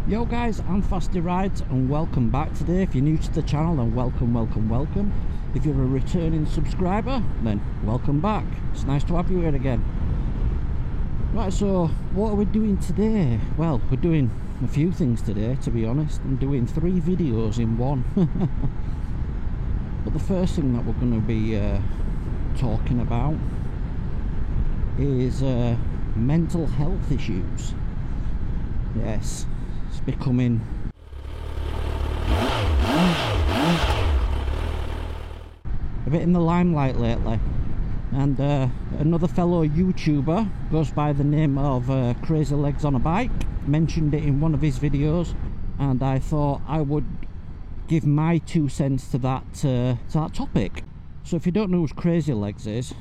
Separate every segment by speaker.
Speaker 1: Yo guys, I'm Fasty Rides and welcome back today. If you're new to the channel, then welcome. If you're a returning subscriber, then welcome back. It's nice to have you here again. Right, so what are we doing today? Well, we're doing a few things today, to be honest. I'm doing 3 videos in one. But the first thing that we're going to be talking about is mental health issues. Yes, it's becoming a bit in the limelight lately, and another fellow YouTuber goes by the name of Crazy Legs on a Bike mentioned it in one of his videos, and I thought I would give my 2 cents to that topic. So if you don't know who Crazy Legs is,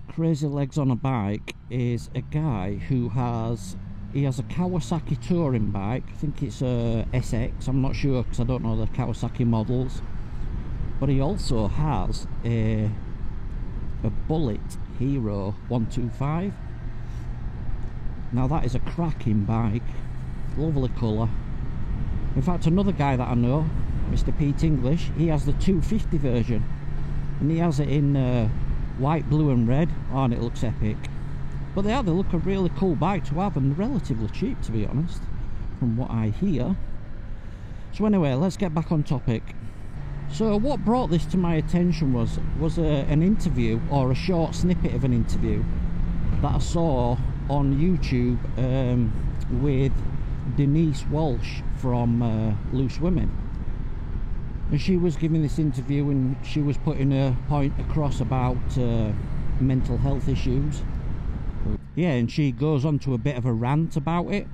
Speaker 1: Crazy Legs on a Bike is a guy who has a Kawasaki touring bike. I think it's a SX, I'm not sure because I don't know the Kawasaki models, but he also has a Bullet Hero 125. Now that is a cracking bike, lovely colour. In fact, another guy that I know, Mr. Pete English, he has the 250 version, and he has it in white, blue and red. Oh, and it looks epic. But they look a really cool bike to have, and relatively cheap, to be honest, from what I hear. So anyway, let's get back on topic. So what brought this to my attention was an interview, or a short snippet of an interview that I saw on YouTube with Denise Walsh from Loose Women. And she was giving this interview and she was putting her point across about mental health issues. Yeah, and she goes on to a bit of a rant about it,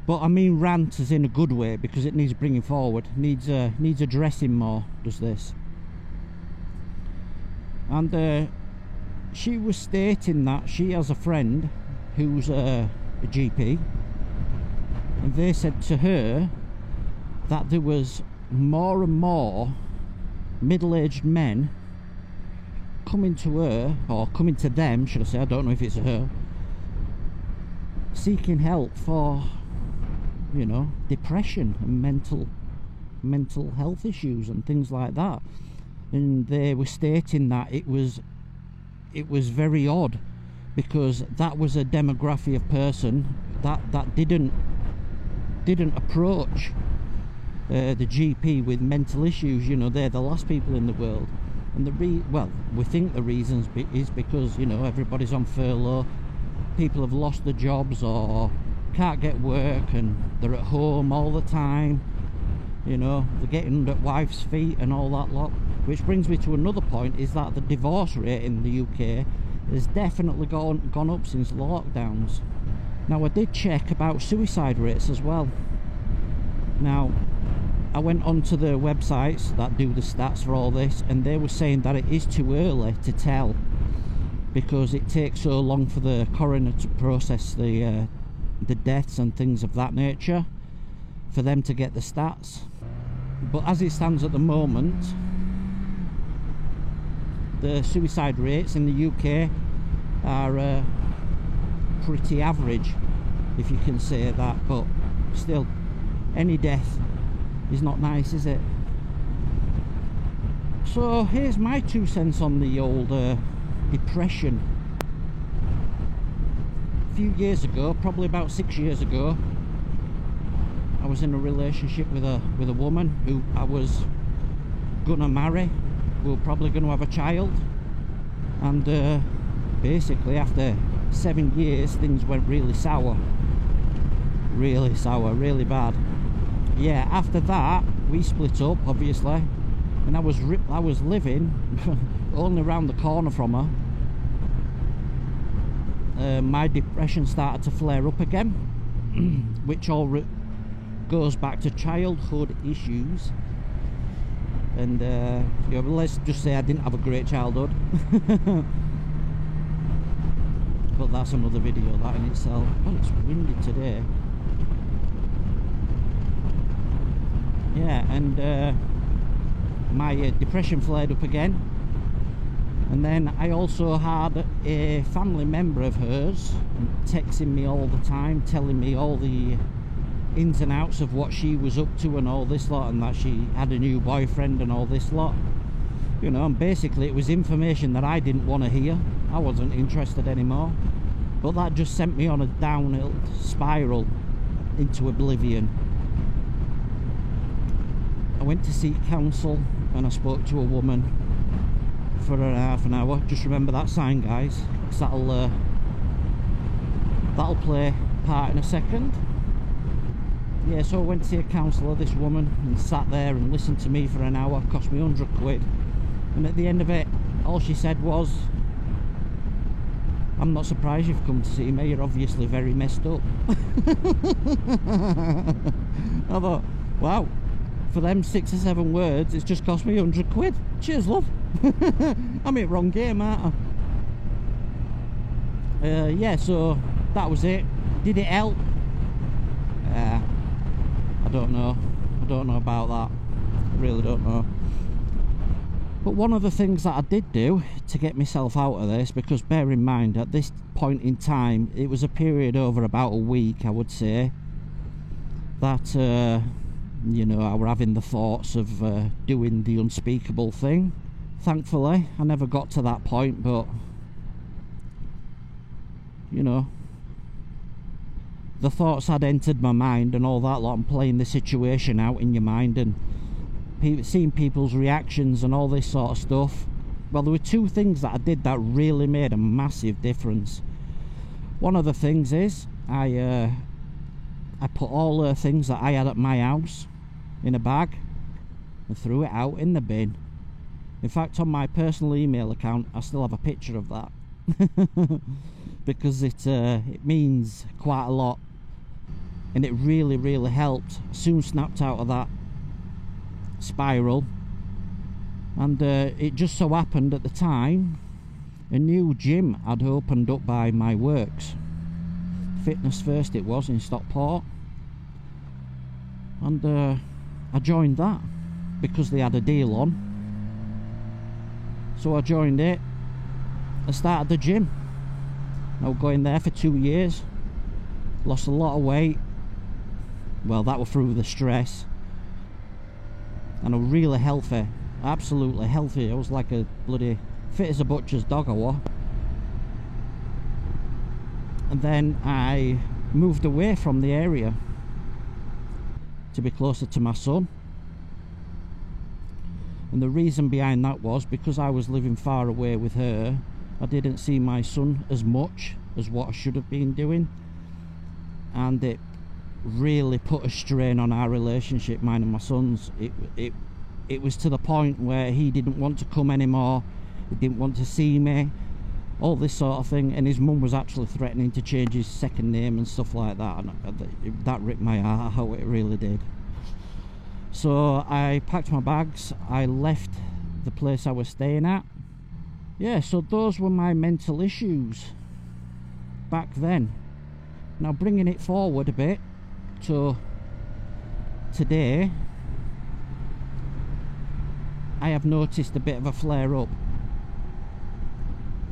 Speaker 1: but I mean rant as in a good way, because it needs bringing forward, needs addressing more, does this. And she was stating that she has a friend who's a GP, and they said to her that there was more and more middle-aged men coming to her, or coming to them, should I say, I don't know if it's her, seeking help for, you know, depression and mental health issues and things like that. And they were stating that it was very odd, because that was a demographic of person that didn't approach the GP with mental issues. You know, they're the last people in the world. And well, we think the reasons is because, you know, everybody's on furlough, people have lost their jobs or can't get work, and they're at home all the time, you know, they're getting at wife's feet and all that lot. Which brings me to another point, is that the divorce rate in the UK has definitely gone up since the lockdowns. Now, I did check about suicide rates as well. Now, I went onto the websites that do the stats for all this, and they were saying that it is too early to tell, because it takes so long for the coroner to process the deaths and things of that nature, for them to get the stats. But as it stands at the moment, the suicide rates in the UK are pretty average, if you can say that. But still, any death is not nice, is it? So here's my 2 cents on the old depression. A few years ago, probably about 6 years ago, I was in a relationship with a woman who I was gonna marry. We were probably gonna have a child, and basically after 7 years things went really sour, really bad. Yeah, after that we split up, obviously, and I was living only around the corner from her. My depression started to flare up again, which all goes back to childhood issues. And you know, let's just say I didn't have a great childhood. But that's another video, that in itself. Oh, it's windy today. Yeah, and my depression flared up again. And then I also had a family member of hers texting me all the time, telling me all the ins and outs of what she was up to and all this lot, and that she had a new boyfriend and all this lot. You know, and basically it was information that I didn't want to hear. I wasn't interested anymore. But that just sent me on a downhill spiral into oblivion. I went to seek counsel and I spoke to a woman for half an hour. Just remember that sign, guys, because that'll play part in a second. Yeah, so I went to see a counsellor, this woman, and sat there and listened to me for an hour. Cost me 100 quid. And at the end of it, all she said was, "I'm not surprised you've come to see me, you're obviously very messed up." I thought, wow, for them 6 or 7 words, it's just cost me 100 quid. Cheers, love. I'm in wrong game, aren't I? Yeah, so that was it. Did it help? I don't know. I don't know about that. I really don't know. But one of the things that I did do to get myself out of this, because bear in mind, at this point in time, it was a period over about a week, I would say, that, you know, I were having the thoughts of doing the unspeakable thing. Thankfully, I never got to that point, but, you know, the thoughts had entered my mind and all that lot, and playing the situation out in your mind and seeing people's reactions and all this sort of stuff. Well, there were 2 things that I did that really made a massive difference. One of the things is I put all the things that I had at my house in a bag and threw it out in the bin. In fact, on my personal email account, I still have a picture of that. Because it means quite a lot, and it really, really helped. Soon snapped out of that spiral, and it just so happened at the time a new gym had opened up by my works. Fitness First it was, in Stockport, and I joined that because they had a deal on. So I joined it. I started the gym. I was going there for 2 years. Lost a lot of weight. Well, that was through the stress. And I was really healthy. Absolutely healthy. I was like a bloody fit as a butcher's dog I was. And then I moved away from the area to be closer to my son. And the reason behind that was because I was living far away with her. I didn't see my son as much as what I should have been doing, and it really put a strain on our relationship, mine and my son's. It was to the point where he didn't want to come anymore, he didn't want to see me, all this sort of thing, and his mum was actually threatening to change his second name and stuff like that, and that ripped my heart out, it really did. So I packed my bags, I left the place I was staying at. Yeah, so those were my mental issues back then. Now bringing it forward a bit to today, I have noticed a bit of a flare up.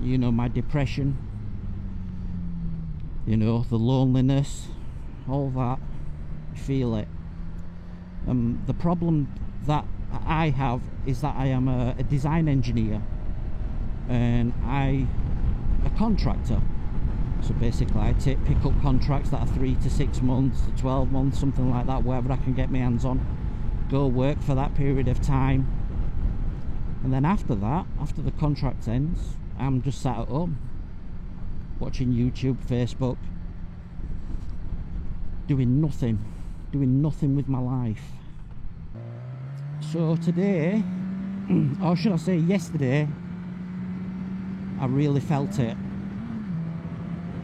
Speaker 1: You know, my depression, you know, the loneliness, all that, I feel it. The problem that I have is that I am a design engineer, and I'm a contractor. So basically I pick up contracts that are 3 to 6 months to 12 months, something like that, wherever I can get my hands on, go work for that period of time, and then after that, after the contract ends, I'm just sat at home watching YouTube, Facebook, doing nothing with my life. So today, or should I say yesterday, I really felt it.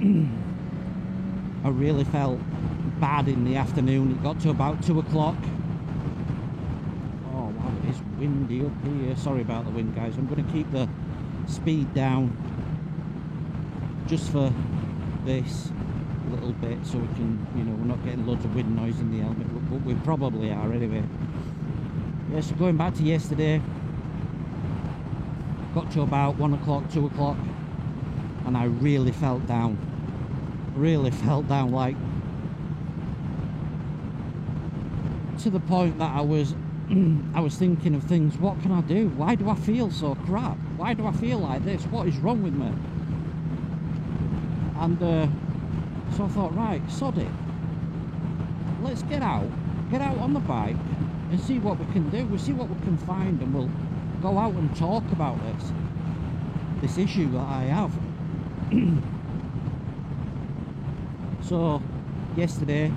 Speaker 1: I really felt bad in the afternoon. It got to about 2 o'clock. Oh wow, it is windy up here. Sorry about the wind, guys. I'm going to keep the speed down just for this little bit, so we can, you know, we're not getting loads of wind noise in the helmet, but we probably are anyway. Yeah, so going back to yesterday, got to about 1 o'clock, 2 o'clock, and I really felt down, like to the point that I was I was thinking of things. What can I do? Why do I feel so crap? Why do I feel like this? What is wrong with me? And so I thought, right, sod it. Let's get out on the bike and see what we can do. We'll see what we can find, and we'll go out and talk about this issue that I have. So yesterday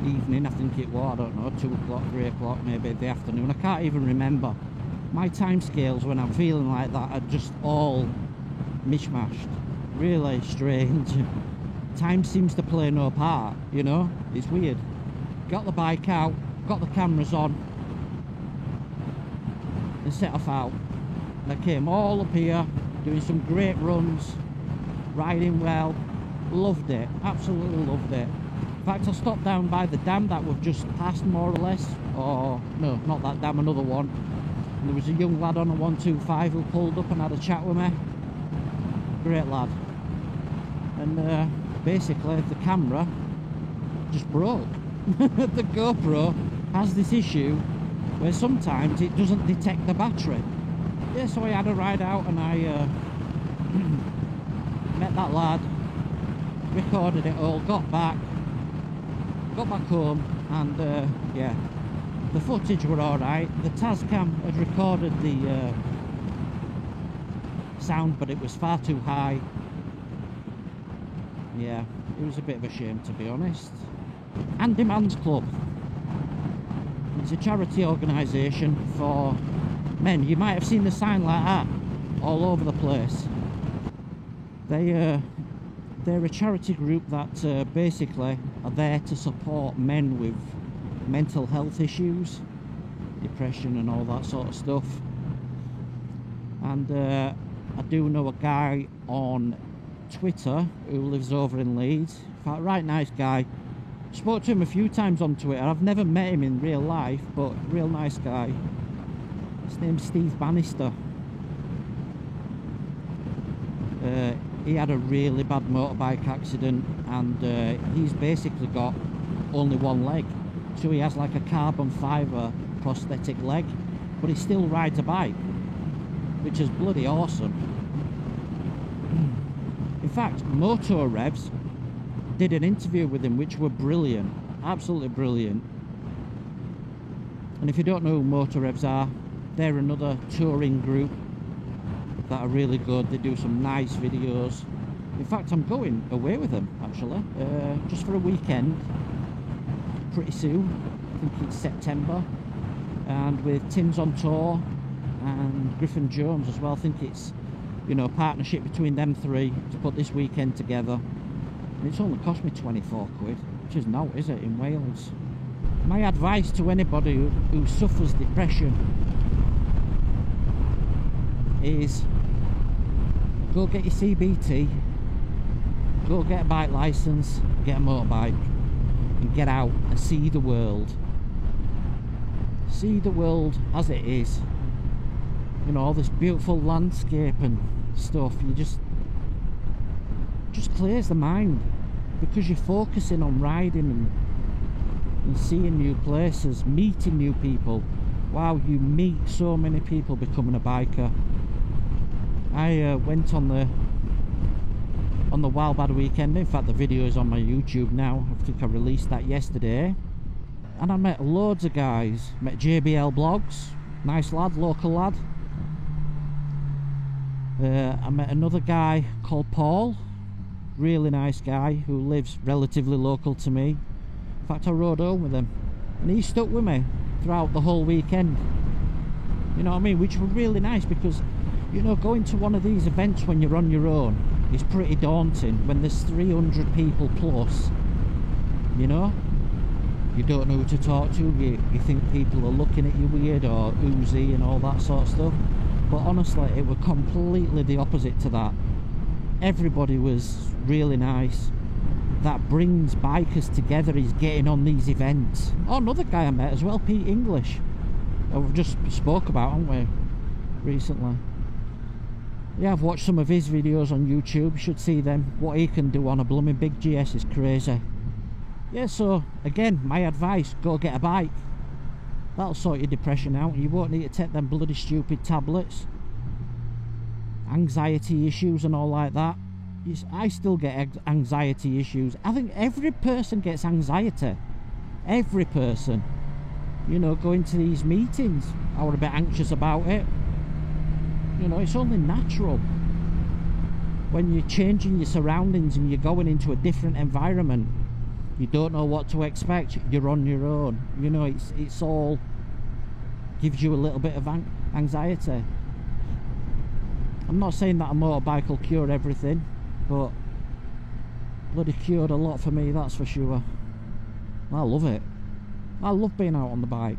Speaker 1: evening, I think it was, I don't know, 2 o'clock, 3 o'clock, maybe the afternoon, I can't even remember. My time scales when I'm feeling like that are just all mishmashed, really strange. Time seems to play no part, you know, it's weird. Got the bike out, got the cameras on, and set off out. And I came all up here, doing some great runs, riding well, loved it, absolutely loved it. In fact, I stopped down by the dam that we've just passed, more or less, or no, not that dam, another one. And there was a young lad on a 125 who pulled up and had a chat with me. Great lad. And basically the camera just broke. The GoPro has this issue where sometimes it doesn't detect the battery. Yeah, so I had a ride out and I met that lad, recorded it all, got back home, and yeah, the footage were alright. The Tascam had recorded the sound, but it was far too high. Yeah, it was a bit of a shame, to be honest. Andy Mann's Club. It's a charity organisation for men. You might have seen the sign like that all over the place. They're a charity group that basically are there to support men with mental health issues, depression and all that sort of stuff. And I do know a guy on Twitter who lives over in Leeds. In fact, right nice guy. Spoke to him a few times on Twitter. I've never met him in real life, but real nice guy. His name's Steve Bannister. He had a really bad motorbike accident, and he's basically got only one leg. So he has like a carbon fibre prosthetic leg, but he still rides a bike, which is bloody awesome. In fact, Motor Revs did an interview with him which were brilliant, absolutely brilliant. And if you don't know who Motor Revs are, they're another touring group that are really good. They do some nice videos. In fact, I'm going away with them actually, just for a weekend pretty soon. I think it's September, and with Tim's on tour and Griffin Jones as well. I think it's, you know, a partnership between them three to put this weekend together. And it's only cost me 24 quid, which is no, is it, in Wales? My advice to anybody who suffers depression is go get your CBT, go get a bike license, get a motorbike, and get out and see the world. See the world as it is. You know, all this beautiful landscape and stuff. You just clears the mind, because you're focusing on riding and seeing new places, meeting new people. Wow, you meet so many people becoming a biker. I went on the Wild Bad weekend. In fact, the video is on my YouTube now. I think I released that yesterday. And I met loads of guys. Met JBL Blogs, nice lad, local lad. I met another guy called Paul, really nice guy who lives relatively local to me. In fact, I rode home with him, and he stuck with me throughout the whole weekend. You know what I mean? Which was really nice, because, you know, going to one of these events when you're on your own is pretty daunting. When there's 300 people plus, you know, you don't know who to talk to. You think people are looking at you weird or oozy and all that sort of stuff. But honestly, it was completely the opposite to that. Everybody was really nice. That brings bikers together, is getting on these events. Oh, another guy I met as well, Pete English. We've just spoke about, haven't we, recently? Yeah, I've watched some of his videos on YouTube. You should see them. What he can do on a blooming big GS is crazy. Yeah, so again, my advice, go get a bike. That'll sort your depression out. You won't need to take them bloody stupid tablets. Anxiety issues and all like that. I still get anxiety issues. I think every person gets anxiety. Every person. You know, going to these meetings, I was a bit anxious about it. You know, it's only natural. When you're changing your surroundings and you're going into a different environment, you don't know what to expect, you're on your own. You know, it's all gives you a little bit of anxiety. I'm not saying that a motorbike will cure everything, but bloody cured a lot for me, that's for sure. I love it. I love being out on the bike.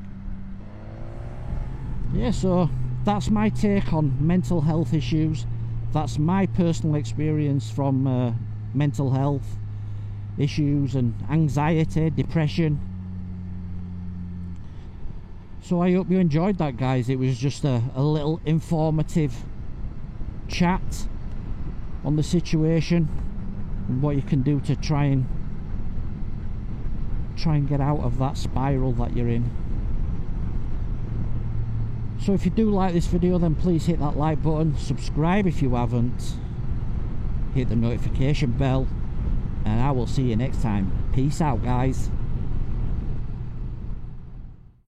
Speaker 1: Yeah, so that's my take on mental health issues. That's my personal experience from mental health issues and anxiety, depression. So I hope you enjoyed that, guys. It was just a little informative chat on the situation and what you can do to try and get out of that spiral that you're in. So if you do like this video, then please hit that like button, subscribe if you haven't, hit the notification bell, and I will see you next time. Peace out, guys.